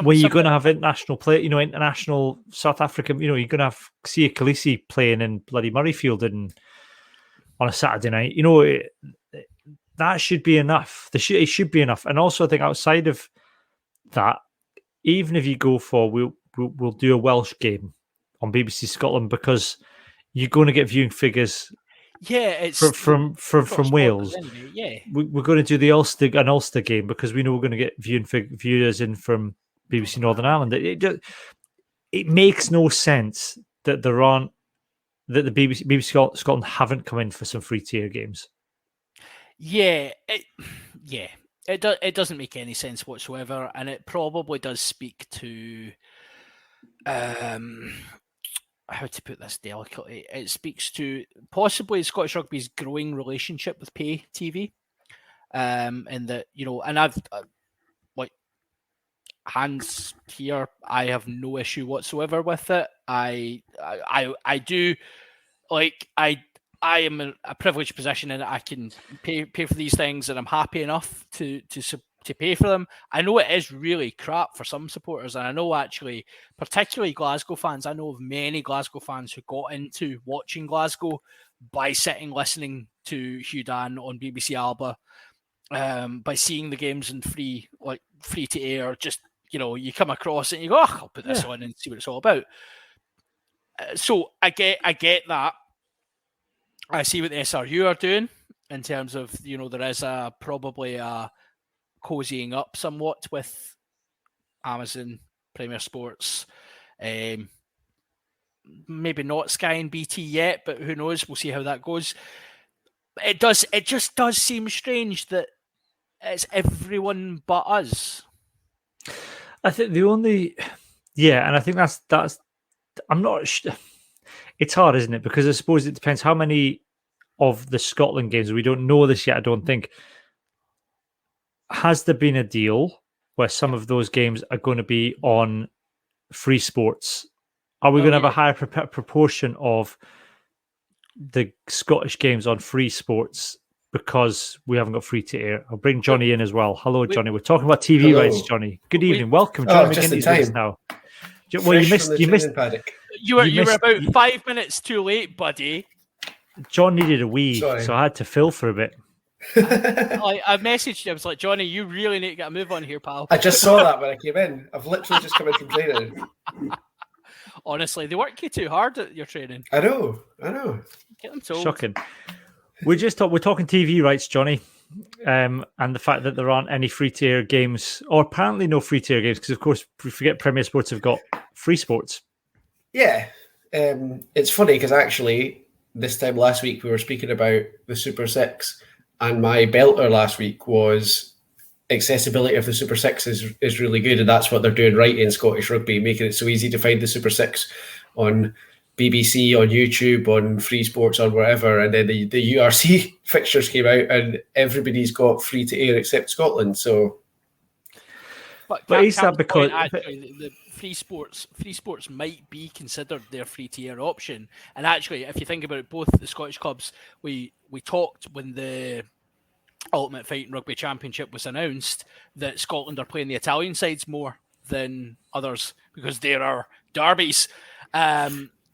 Where you're going to have international play, international South African, you're going to have Sia Khaleesi playing in bloody Murrayfield on a Saturday night. That should be enough. It should be enough. And also, I think outside of that, even if you go for, we'll do a Welsh game on BBC Scotland, because you're going to get viewing figures. Yeah, it's from Wales. Anyway, yeah, we're going to do the Ulster game because we know we're going to get viewers in from BBC Northern Ireland. It makes no sense that the BBC Scotland haven't come in for some free tier games. It doesn't make any sense whatsoever, and it probably does speak to how to put this delicately. It speaks to possibly Scottish Rugby's growing relationship with pay TV, and that and I've like hands here. I have no issue whatsoever with it. I do like I am in a privileged position in that I can pay for these things, and I'm happy enough to pay for them. I know it is really crap for some supporters, and I know actually, particularly Glasgow fans, I know of many Glasgow fans who got into watching Glasgow by listening to Hugh Dan on BBC Alba, by seeing the games in free to air. Just you come across it and you go, I'll put this on and see what it's all about. So I get that. I see what the SRU are doing in terms of there is probably a cozying up somewhat with Amazon, Premier Sports, maybe not Sky and BT yet, but who knows? We'll see how that goes. It just does seem strange that it's everyone but us. I think and I think that's. I'm not. It's hard, isn't it? Because I suppose it depends how many of the Scotland games. We don't know this yet. I don't think. Has there been a deal where some of those games are going to be on free sports? Are we going to have a higher proportion of the Scottish games on free sports because we haven't got free to air? I'll bring Jonny in as well. Hello, Jonny. We're talking about TV rights, Jonny. Good evening. Welcome, Jonny. Just in time. Now. Well, you missed. You were about 5 minutes too late, buddy. John needed a wee, so I had to fill for a bit. I messaged you. I was like, Jonny, you really need to get a move on here, pal. I just saw that when I came in. I've literally just come in from training. Honestly, they work you too hard at your training. I know. Get them told. Shocking. We're talking TV rights, Jonny, and the fact that there aren't any free tier games, or apparently no free tier games, because of course we forget Premier Sports have got free sports. Yeah, it's funny because actually this time last week we were speaking about the Super Six, and my belter last week was accessibility of the Super Six is really good, and that's what they're doing right in Scottish rugby, making it so easy to find the Super Six on BBC, on YouTube, on Free Sports, on wherever. And then the URC fixtures came out, and everybody's got free to air except Scotland. So, but is that because the free sports might be considered their free to air option? And actually, if you think about it, both the Scottish clubs, we talked when the Ultimate Fighting Rugby Championship was announced that Scotland are playing the Italian sides more than others because there are derbies.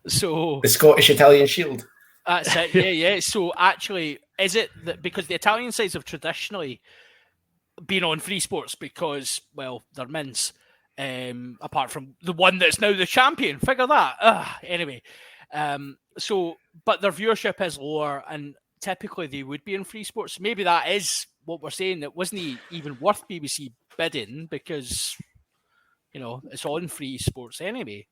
So the Scottish-Italian Shield. That's it. Yeah. So actually, is it that because the Italian sides have traditionally been on free sports because, well, they're mince, apart from the one that's now the champion. Figure that. Anyway, so but their viewership is lower, and typically they would be in free sports. Maybe that is what we're saying. It wasn't even worth BBC bidding because it's on free sports anyway.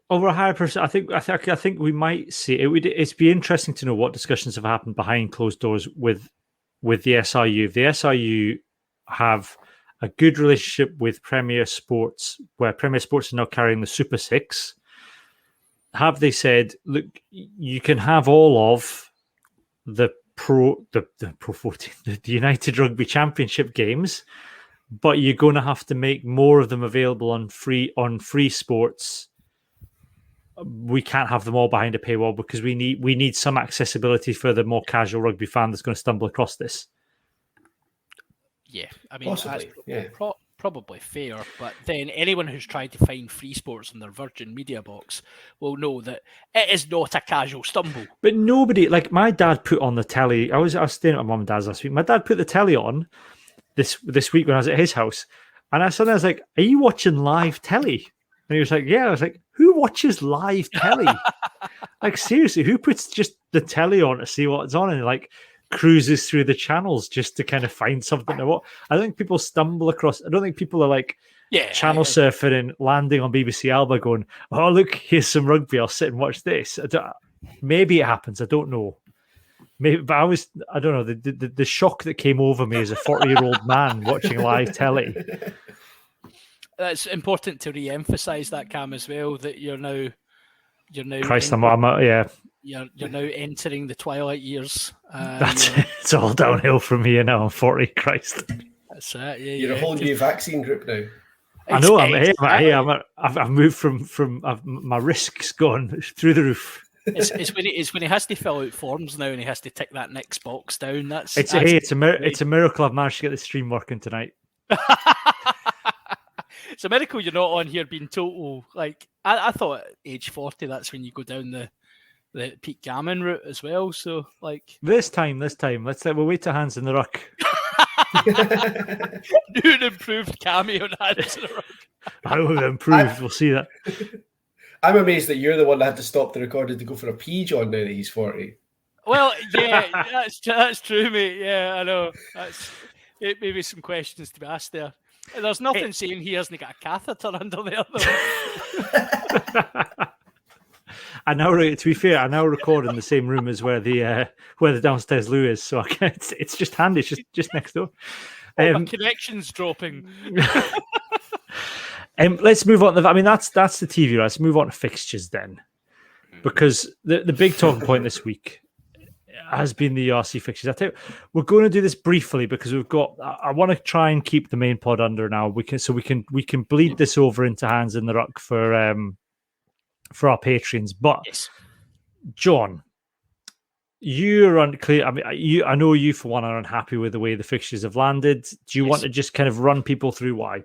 Over a higher percent, I think we might see it. It'd be interesting to know what discussions have happened behind closed doors with the SRU. If the SRU have a good relationship with Premier Sports, where Premier Sports are now carrying the Super Six, have they said, look, you can have all of the Pro 14, the United Rugby Championship games, but you're going to have to make more of them available on free sports. We can't have them all behind a paywall because we need some accessibility for the more casual rugby fan that's going to stumble across this. Yeah, I mean, possibly, probably fair. But then anyone who's tried to find free sports in their Virgin Media box will know that it is not a casual stumble. But nobody, like my dad put on the telly. I was staying at my mum and dad's last week. My dad put the telly on this week when I was at his house, and I suddenly was like, "Are you watching live telly?" And he was like, "Yeah." I was like, "Who watches live telly? Like seriously, who puts just the telly on to see what's on and like cruises through the channels just to kind of find something to watch?" I think people stumble across. I don't think people are like channel surfing and landing on BBC Alba going, "Oh look, here's some rugby. I'll sit and watch this." Maybe it happens. I don't know. Maybe, but I don't know. The shock that came over me as a 40-year-old man watching live telly. It's important to re-emphasize that, Cam, as well, that you're now Christ, I'm yeah. You're now entering the twilight years. It's all downhill from here now. I'm 40. Christ, that's it. Yeah, you're a whole new vaccine group now. I know. I've moved from my risks gone through the roof. It's when he has to fill out forms now and he has to tick that next box down. It's a miracle I've managed to get the stream working tonight. It's a miracle you're not on here being total. Like I thought, at age 40, that's when you go down the Pete Gammon route as well. So like this time, we'll wait till Hands in the Ruck. New and improved Cammy on Hands in the Ruck. I will improved. We'll see that. I'm amazed that you're the one that had to stop the recording to go for a pee, John. Now that he's 40. Well, yeah, that's true, mate. Yeah, I know. That's it. Maybe some questions to be asked there. There's nothing saying he hasn't got a catheter under there, though. To be fair, I now record in the same room as where the downstairs loo is, so it's just handy. It's just next door. My connection's dropping. Let's move on. That's the TV. Let's move on to fixtures then, because the big talking point this week has been the RC fixtures. I tell you, we're going to do this briefly because we've got. I want to try and keep the main pod under now. We can bleed this over into Hands in the Ruck for our patrons. But yes. John, you're unclear. I know you for one are unhappy with the way the fixtures have landed. Do you want to just kind of run people through why?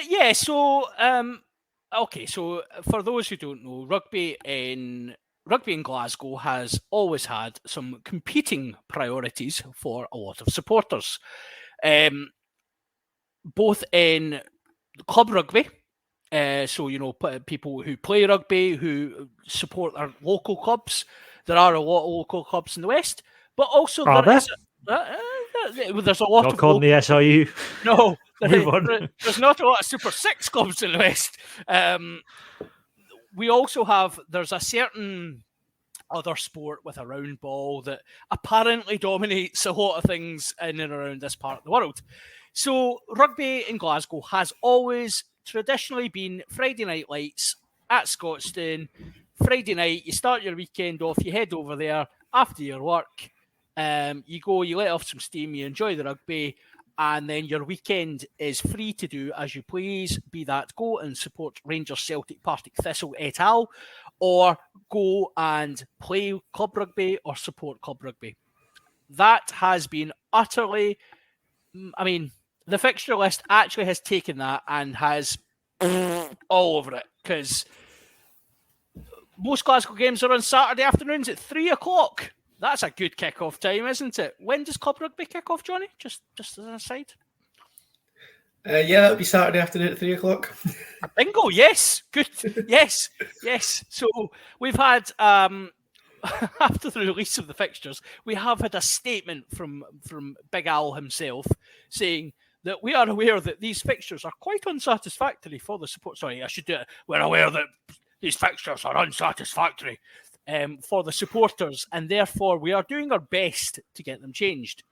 Yeah. So, okay. So, for those who don't know, rugby in Glasgow has always had some competing priorities for a lot of supporters, both in club rugby. So, people who play rugby, who support their local clubs. There are a lot of local clubs in the West, but also there's a lot of... Not the SRU. No, there's not a lot of Super 6 clubs in the West. We also there's a certain other sport with a round ball that apparently dominates a lot of things in and around this part of the world. So rugby in Glasgow has always traditionally been Friday night lights at Scotstoun. Friday night, you start your weekend off, you head over there after your work, you go, you let off some steam, you enjoy the rugby, and then your weekend is free to do as you please, be that go and support Rangers, Celtic, Partick Thistle, et al., or go and play club rugby or support club rugby. That has been utterly... the fixture list actually has taken that and has all over it, because most Glasgow games are on Saturday afternoons at 3:00. That's a good kick-off time, isn't it? When does club rugby kick off, Johnny? Just as an aside. Yeah, that would be Saturday afternoon at 3:00. Bingo, yes. Good. Yes. So we've had, after the release of the fixtures, we have had a statement from Big Al himself saying that we are aware that these fixtures are quite unsatisfactory for the support. Sorry, I should do it. We're aware that these fixtures are unsatisfactory for the supporters, and therefore we are doing our best to get them changed.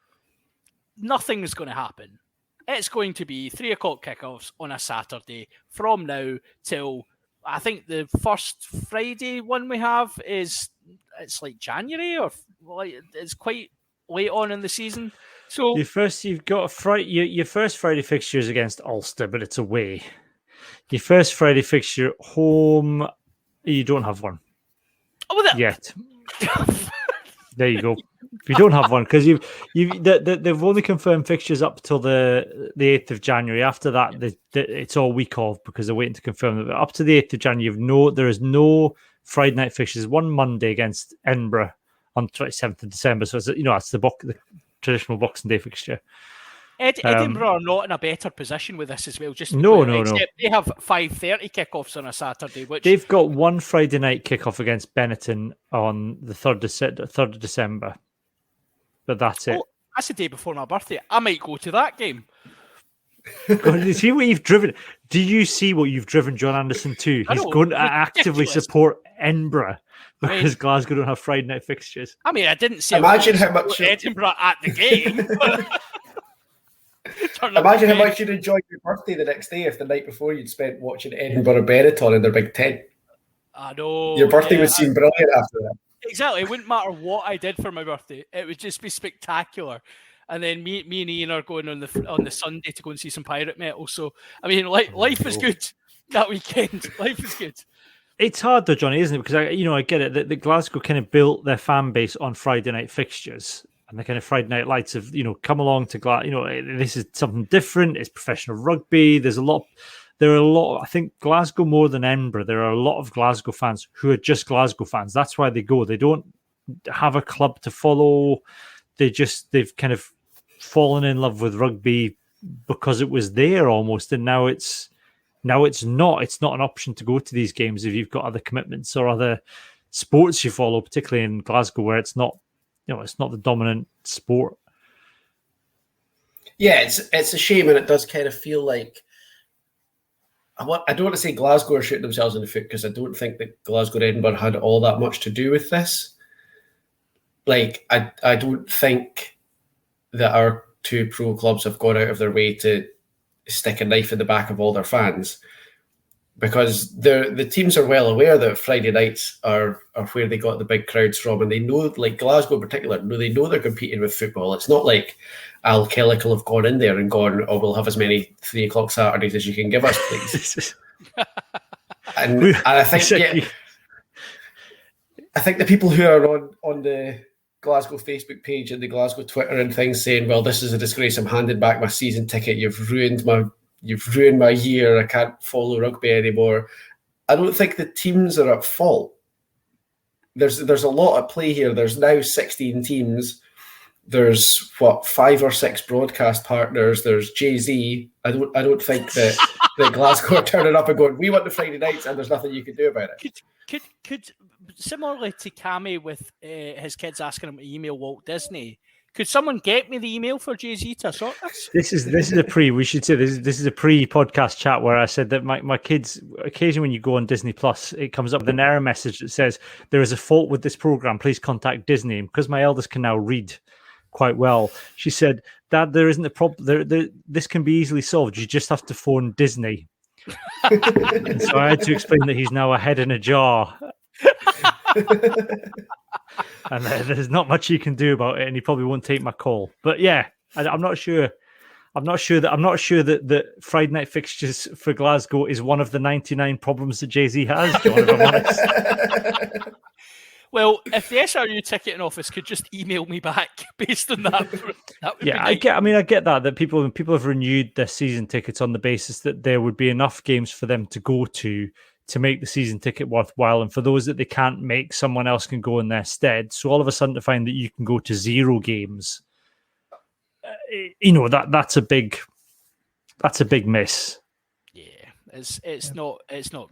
Nothing is going to happen. It's going to be 3:00 kickoffs on a Saturday from now till, I think the first Friday one we have it's like January, or it's quite late on in the season. So your first Friday fixture is against Ulster, but it's away. Your first Friday fixture home, you don't have one yet. There you go. If you don't have one, because they've only confirmed fixtures up till the 8th of January. After that, it's all week off because they're waiting to confirm them. But up to the 8th of January, there is no Friday night fixtures. One Monday against Edinburgh on 27th of December. So it's, that's the traditional Boxing Day fixture. Edinburgh are not in a better position with this as well. No. They have 5:30 kickoffs on a Saturday, which they've got one Friday night kickoff against Benetton on the 3rd of December, but that's it. That's the day before my birthday. I might go to that game. God, see what you've driven. Do you see what you've driven John Anderson to? He's going to actively support Edinburgh because Glasgow don't have Friday night fixtures. I mean, I didn't say imagine how much Edinburgh at the game. Imagine how much you'd enjoy your birthday the next day if the night before you'd spent watching Edinburgh Benetton in their big tent. I know. Your birthday would seem brilliant after that. Exactly. It wouldn't matter what I did for my birthday. It would just be spectacular. And then me and Ian are going on the Sunday to go and see some pirate metal. So, I mean, life is good that weekend. Life is good. It's hard though, Johnny, isn't it? Because I get it. The Glasgow kind of built their fan base on Friday night fixtures. And the kind of Friday night lights have, come along to Glasgow. This is something different. It's professional rugby. There are a lot. I think Glasgow more than Edinburgh. There are a lot of Glasgow fans who are just Glasgow fans. That's why they go. They don't have a club to follow. They've kind of fallen in love with rugby because it was there almost, and now it's not. It's not an option to go to these games if you've got other commitments or other sports you follow, particularly in Glasgow where it's not. It's not the dominant sport. Yeah, it's a shame, and it does kind of feel like I don't want to say Glasgow are shooting themselves in the foot because I don't think that Glasgow and Edinburgh had all that much to do with this. Like, I don't think that our two pro clubs have gone out of their way to stick a knife in the back of all their fans, because the teams are well aware that Friday nights are where they got the big crowds from, and they know, like Glasgow in particular, they know they're competing with football. It's not like Al Kellick will have gone in there and gone, "Oh, we'll have as many 3 o'clock Saturdays as you can give us, please." and I think I think the people who are on the Glasgow Facebook page and the Glasgow Twitter and things saying, "Well, this is a disgrace. I'm handing back my season ticket. You've ruined my year. I can't follow rugby anymore." I don't think the teams are at fault. There's a lot at play here. There's now 16 teams. There's 5 or 6 broadcast partners. There's Jay-Z. I don't think that Glasgow are turning up and going, "We want the Friday nights," and there's nothing you can do about it. Could similarly to Cammy with his kids asking him to email Walt Disney, could someone get me the email for Jay-Z to sort this? This is a pre. We should say this is a pre-podcast chat where I said that my kids, occasionally when you go on Disney Plus, it comes up with an error message that says there is a fault with this program. Please contact Disney. Because my eldest can now read quite well, she said, "Dad, there isn't a problem. This can be easily solved. You just have to phone Disney." And so I had to explain that he's now a head in a jar. And there's not much he can do about it, and he probably won't take my call. But yeah, I'm not sure. I'm not sure that Friday night fixtures for Glasgow is one of the 99 problems that Jay-Z has, John, if I'm honest. Well, if the SRU ticketing office could just email me back based on that would be nice. I get that people have renewed their season tickets on the basis that there would be enough games for them to go to make the season ticket worthwhile, and for those that they can't make, someone else can go in their stead. So all of a sudden to find that you can go to 0 games, that's a big miss. Yeah, it's not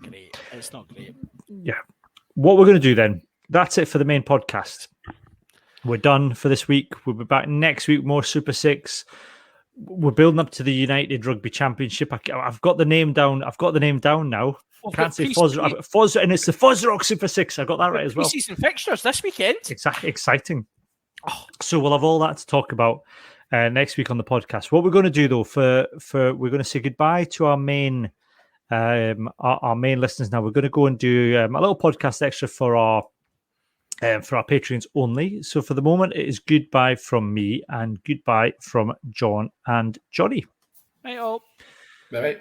great. It's not great. Yeah. What we're going to do then? That's it for the main podcast. We're done for this week. We'll be back next week. More Super 6. We're building up to the United Rugby Championship. I've got the name down. Now. I can't say Fos, and it's the Fosrock Super 6. I got that right as well. Pre-season fixtures this weekend. Exciting. So we'll have all that to talk about next week on the podcast. What we're going to do though, we're going to say goodbye to our main listeners. Now we're going to go and do a little podcast extra for our Patreons only. So for the moment, it is goodbye from me and goodbye from John and Jonny. Bye all. Bye.